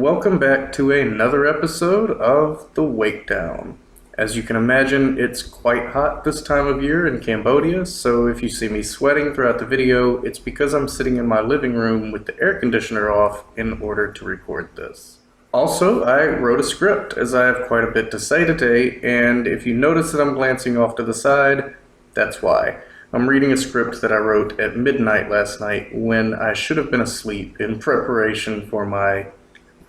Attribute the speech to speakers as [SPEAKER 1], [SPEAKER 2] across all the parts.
[SPEAKER 1] welcome back to another episode of the WakeDown. As you can imagine, it's quite hot this time of year in Cambodia, so if you see me sweating throughout the video, it's because I'm sitting in my living room with the air conditioner off in order to record this. Also, I wrote a script as I have quite a bit to say today, and if you notice that I'm glancing off to the side, that's why. I'm reading a script that I wrote at midnight last night when I should have been asleep in preparation for my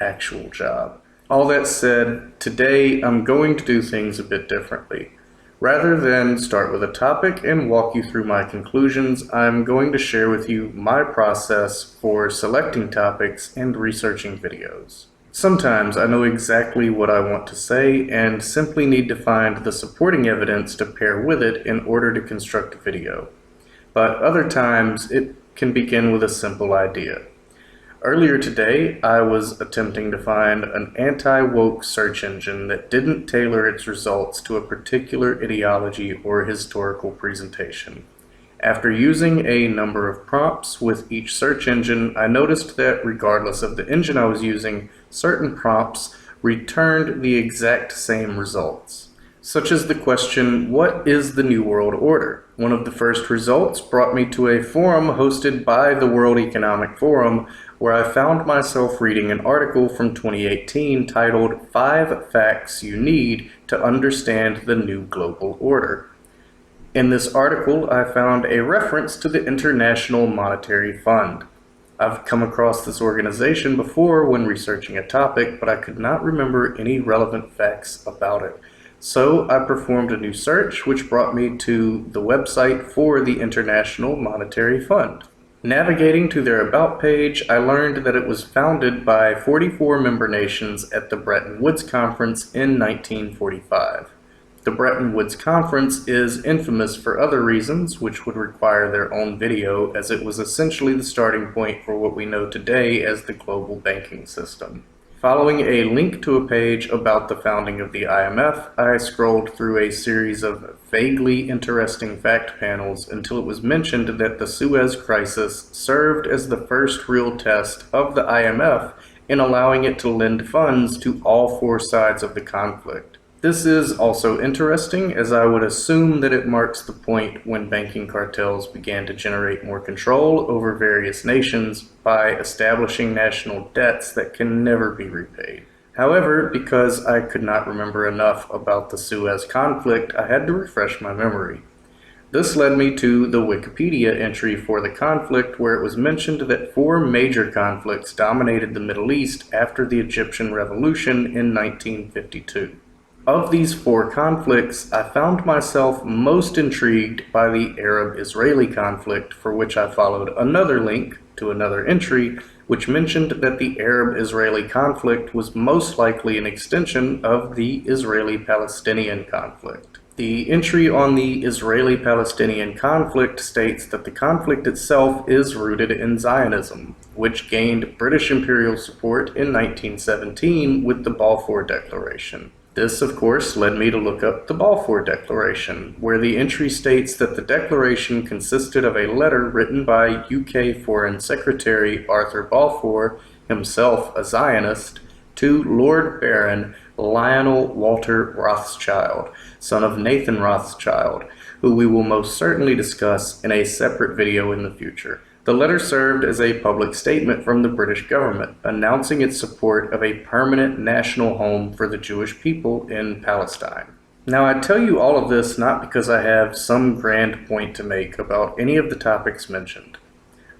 [SPEAKER 1] actual job. All that said, today I'm going to do things a bit differently. Rather than start with a topic and walk you through my conclusions, I'm going to share with you my process for selecting topics and researching videos. Sometimes I know exactly what I want to say and simply need to find the supporting evidence to pair with it in order to construct a video. But other times it can begin with a simple idea. Earlier today, I was attempting to find an anti-woke search engine that didn't tailor its results to a particular ideology or historical presentation. After using a number of prompts with each search engine, I noticed that regardless of the engine I was using, certain prompts returned the exact same results. Such as the question, what is the New World Order? One of the first results brought me to a forum hosted by the World Economic Forum, where I found myself reading an article from 2018 titled 5 Facts You Need to Understand the New Global Order. In this article, I found a reference to the International Monetary Fund. I've come across this organization before when researching a topic, but I could not remember any relevant facts about it. So I performed a new search, which brought me to the website for the International Monetary Fund. Navigating to their About page, I learned that it was founded by 44 member nations at the Bretton Woods Conference in 1945. The Bretton Woods Conference is infamous for other reasons, which would require their own video, as it was essentially the starting point for what we know today as the global banking system. Following a link to a page about the founding of the IMF, I scrolled through a series of vaguely interesting fact panels until it was mentioned that the Suez Crisis served as the first real test of the IMF in allowing it to lend funds to all four sides of the conflict. This is also interesting, as I would assume that it marks the point when banking cartels began to generate more control over various nations by establishing national debts that can never be repaid. However, because I could not remember enough about the Suez conflict, I had to refresh my memory. This led me to the Wikipedia entry for the conflict, where it was mentioned that 4 major conflicts dominated the Middle East after the Egyptian Revolution in 1952. Of these 4 conflicts, I found myself most intrigued by the Arab-Israeli conflict, for which I followed another link to another entry, which mentioned that the Arab-Israeli conflict was most likely an extension of the Israeli-Palestinian conflict. The entry on the Israeli-Palestinian conflict states that the conflict itself is rooted in Zionism, which gained British imperial support in 1917 with the Balfour Declaration. This, of course, led me to look up the Balfour Declaration, where the entry states that the declaration consisted of a letter written by UK Foreign Secretary Arthur Balfour, himself a Zionist, to Lord Baron Lionel Walter Rothschild, son of Nathan Rothschild, who we will most certainly discuss in a separate video in the future. The letter served as a public statement from the British government, announcing its support of a permanent national home for the Jewish people in Palestine. Now, I tell you all of this not because I have some grand point to make about any of the topics mentioned.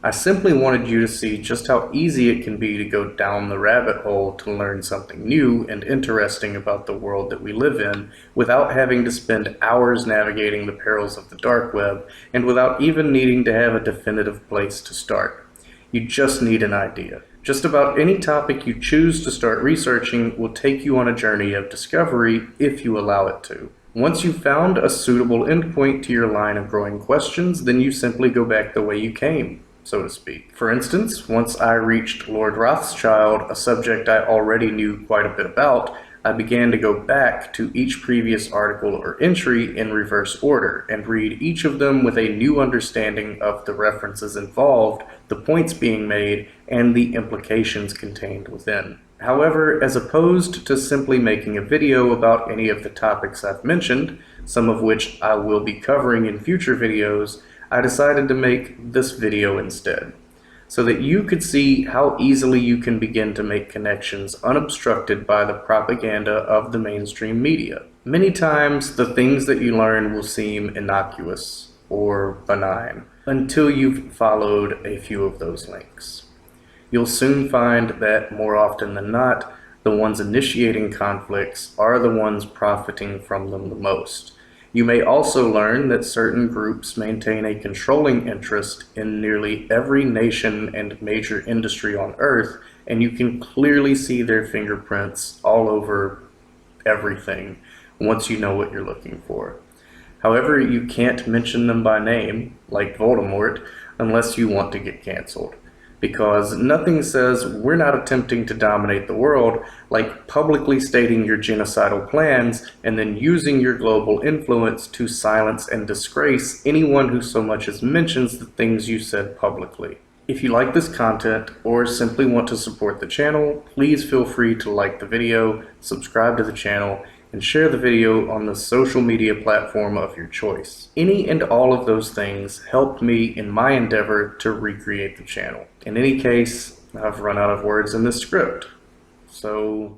[SPEAKER 1] I simply wanted you to see just how easy it can be to go down the rabbit hole to learn something new and interesting about the world that we live in without having to spend hours navigating the perils of the dark web and without even needing to have a definitive place to start. You just need an idea. Just about any topic you choose to start researching will take you on a journey of discovery if you allow it to. Once you've found a suitable endpoint to your line of growing questions, then you simply go back the way you came, so to speak. For instance, once I reached Lord Rothschild, a subject I already knew quite a bit about, I began to go back to each previous article or entry in reverse order and read each of them with a new understanding of the references involved, the points being made, and the implications contained within. However, as opposed to simply making a video about any of the topics I've mentioned, some of which I will be covering in future videos, I decided to make this video instead, so that you could see how easily you can begin to make connections unobstructed by the propaganda of the mainstream media. Many times, the things that you learn will seem innocuous or benign until you've followed a few of those links. You'll soon find that, more often than not, the ones initiating conflicts are the ones profiting from them the most. You may also learn that certain groups maintain a controlling interest in nearly every nation and major industry on Earth, and you can clearly see their fingerprints all over everything once you know what you're looking for. However, you can't mention them by name, like Voldemort, unless you want to get canceled. Because nothing says we're not attempting to dominate the world like publicly stating your genocidal plans and then using your global influence to silence and disgrace anyone who so much as mentions the things you said publicly. If you like this content or simply want to support the channel, please feel free to like the video, subscribe to the channel, and share the video on the social media platform of your choice. Any and all of those things help me in my endeavor to recreate the channel. In any case, I've run out of words in this script, so